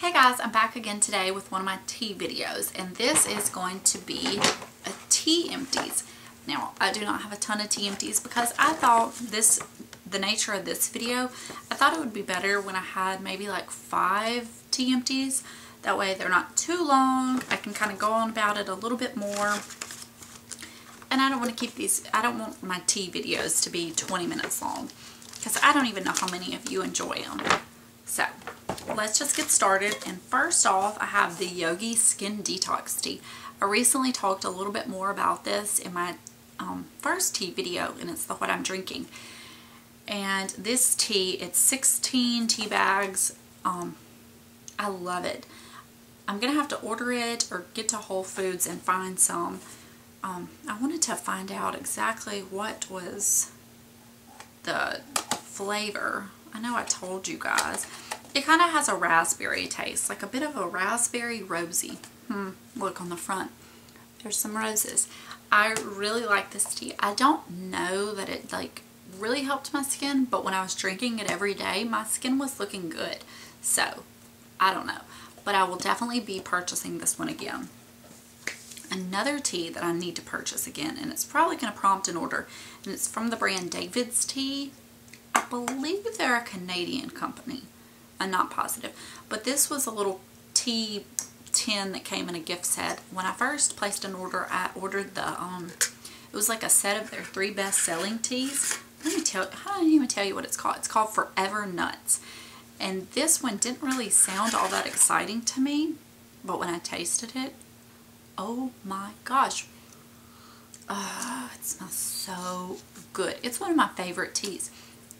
Hey guys, I'm back again today with one of my tea videos, and this is going to be a tea empties. Now, I do not have a ton of tea empties because I thought the nature of this video, I thought it would be better when I had maybe like 5 tea empties. That way they're not too long. I can kind of go on about it a little bit more. And I don't want to keep these, I don't want my tea videos to be 20 minutes long because I don't even know how many of you enjoy them. So, let's just get started. And first off, I have the Yogi Skin Detox Tea. I recently talked a little bit more about this in my first tea video, and it's the what I'm drinking. And this tea, it's 16 tea bags. I love it. I'm going to have to order it or get to Whole Foods and find some. I wanted to find out exactly what was the flavor. I know I told you guys. It kind of has a raspberry taste, like a bit of a raspberry rosy. Look on the front. There's some roses. I really like this tea. I don't know that it like really helped my skin, but when I was drinking it every day, my skin was looking good. So, I don't know. But I will definitely be purchasing this one again. Another tea that I need to purchase again, and it's probably going to prompt an order, and it's from the brand David's Tea. I believe they're a Canadian company. I'm not positive. But this was a little tea tin that came in a gift set. When I first placed an order, I ordered the, it was like a set of their 3 best-selling teas. Let me tell you, I didn't even tell you what it's called. It's called Forever Nuts. And this one didn't really sound all that exciting to me. But when I tasted it, oh my gosh. It smells so good. It's one of my favorite teas.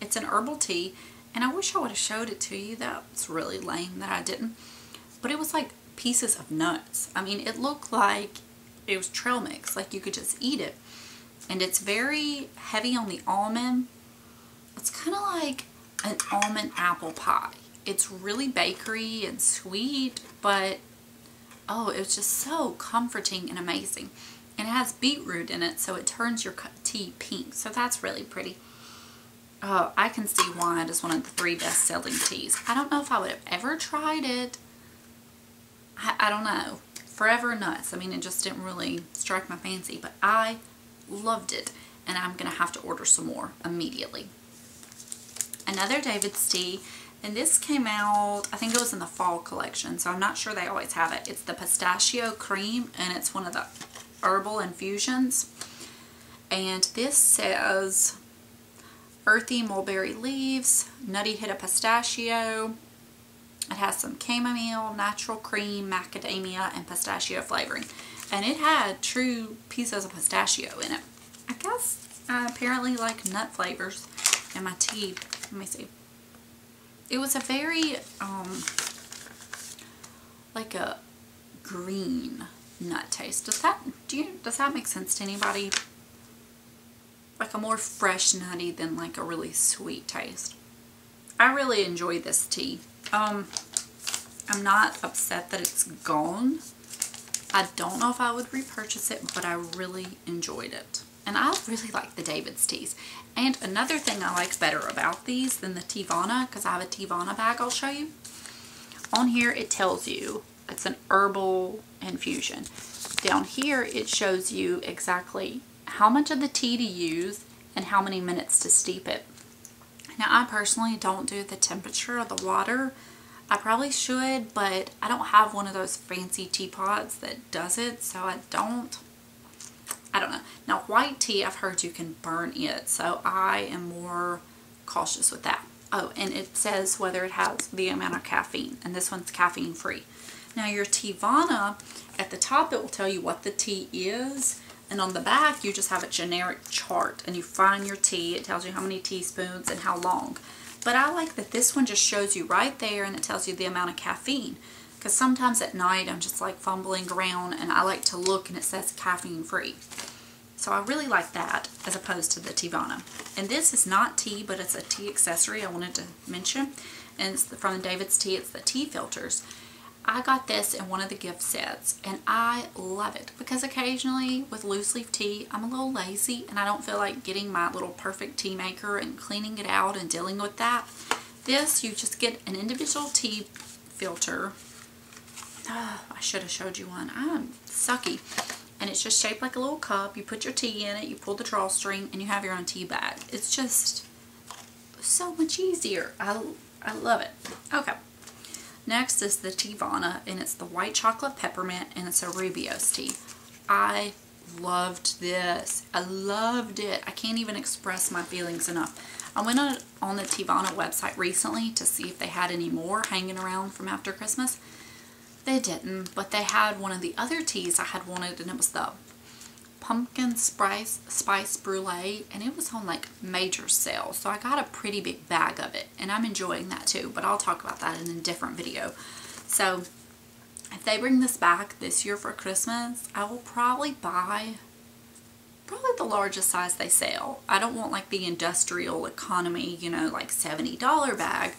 It's an herbal tea, and I wish I would have showed it to you. That's really lame that I didn't. But it was like pieces of nuts. I mean, it looked like it was trail mix, like you could just eat it. And it's very heavy on the almond. It's kind of like an almond apple pie. It's really bakery and sweet, but oh, it was just so comforting and amazing. And it has beetroot in it, so it turns your tea pink. So that's really pretty. Oh, I can see why it is one of the 3 best-selling teas. I don't know if I would have ever tried it. I don't know. Forever Nuts. I mean, it just didn't really strike my fancy, but I loved it. And I'm going to have to order some more immediately. Another David's Tea, and this came out, I think it was in the fall collection, so I'm not sure they always have it. It's the Pistachio Cream, and it's one of the herbal infusions. And this says earthy mulberry leaves, nutty hit of pistachio. It has some chamomile, natural cream, macadamia, and pistachio flavoring. And it had true pieces of pistachio in it. I guess I apparently like nut flavors in my tea. Let me see. It was a very, like a green nut taste. Does that make sense to anybody? Like a more fresh nutty than like a really sweet taste. I really enjoyed this tea. I'm not upset that it's gone. I don't know if I would repurchase it, but I really enjoyed it. And I really like the David's teas. And another thing I like better about these than the Teavana, because I have a Teavana bag I'll show you. On here it tells you it's an herbal infusion. Down here it shows you exactly how much of the tea to use and how many minutes to steep it. Now, I personally don't do the temperature of the water. I probably should, but I don't have one of those fancy teapots that does it, so I don't know. Now, white tea, I've heard you can burn it, so I am more cautious with that. Oh, and it says whether it has the amount of caffeine, and this one's caffeine free. Now, your Teavana, at the top it will tell you what the tea is, and on the back you just have a generic chart, and you find your tea. It tells you how many teaspoons and how long. But I like that this one just shows you right there, and it tells you the amount of caffeine. Because sometimes at night I'm just like fumbling around, and I like to look and it says caffeine free. So I really like that as opposed to the Teavana. And this is not tea, but it's a tea accessory I wanted to mention. And it's from David's Tea. It's the tea filters. I got this in one of the gift sets, and I love it because occasionally with loose leaf tea I'm a little lazy and I don't feel like getting my little perfect tea maker and cleaning it out and dealing with that. This, you just get an individual tea filter Oh, I should have showed you one. I'm sucky. And it's just shaped like a little cup. You put your tea in it, you pull the drawstring, and you have your own tea bag. It's just so much easier. I love it. Okay. Next is the Teavana, and it's the white chocolate peppermint, and it's a Rubio's tea. I loved this. I loved it. I can't even express my feelings enough. I went on the Teavana website recently to see if they had any more hanging around from after Christmas. They didn't, but they had one of the other teas I had wanted, and it was the pumpkin spice brulee, and it was on like major sale, so I got a pretty big bag of it, and I'm enjoying that too, but I'll talk about that in a different video. So if they bring this back this year for Christmas, I will probably buy the largest size they sell. I don't want like the industrial economy, you know, like $70 bag.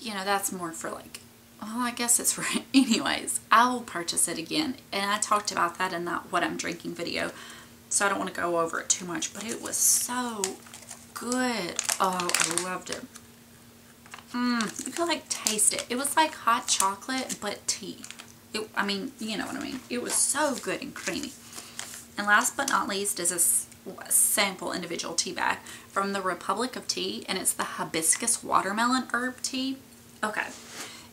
You know, that's more for like, well, I guess it's right. Anyways, I will purchase it again. And I talked about that in that what I'm drinking video. So I don't want to go over it too much. But it was so good. Oh, I loved it. You could like taste it. It was like hot chocolate, but tea. I mean, you know what I mean. It was so good and creamy. And last but not least is a sample individual tea bag from the Republic of Tea. And it's the hibiscus watermelon herb tea. Okay.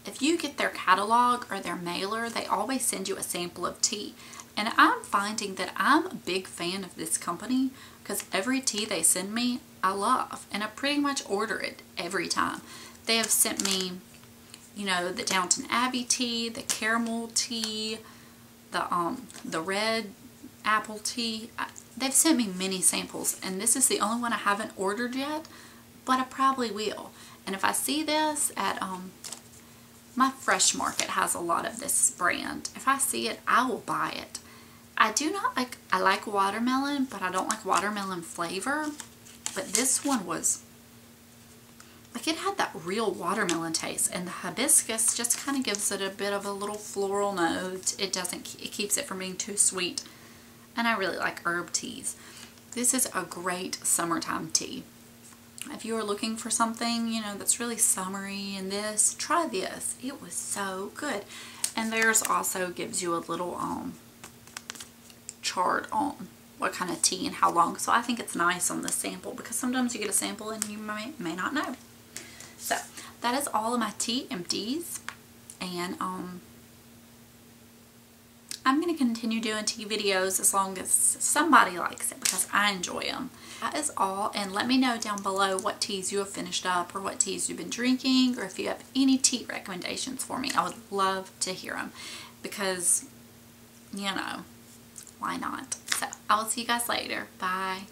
If you get their catalog or their mailer, they always send you a sample of tea. And I'm finding that I'm a big fan of this company because every tea they send me, I love. And I pretty much order it every time. They have sent me, you know, the Downton Abbey tea, the caramel tea, the red apple tea. They've sent me many samples, and this is the only one I haven't ordered yet, but I probably will. And if I see this at my Fresh Market has a lot of this brand. If I see it, I will buy it. I like watermelon, but I don't like watermelon flavor. But this one was, like, it had that real watermelon taste. And the hibiscus just kind of gives it a bit of a little floral note. It keeps it from being too sweet. And I really like herb teas. This is a great summertime tea. If you are looking for something, you know, that's really summery and this, try this. It was so good. And theirs also gives you a little chart on what kind of tea and how long. So I think it's nice on the sample because sometimes you get a sample and you may not know. So that is all of my tea empties. And I'm going to continue doing tea videos as long as somebody likes it because I enjoy them. That is all, and let me know down below what teas you have finished up or what teas you've been drinking, or if you have any tea recommendations for me. I would love to hear them because, you know, why not? So I will see you guys later. Bye.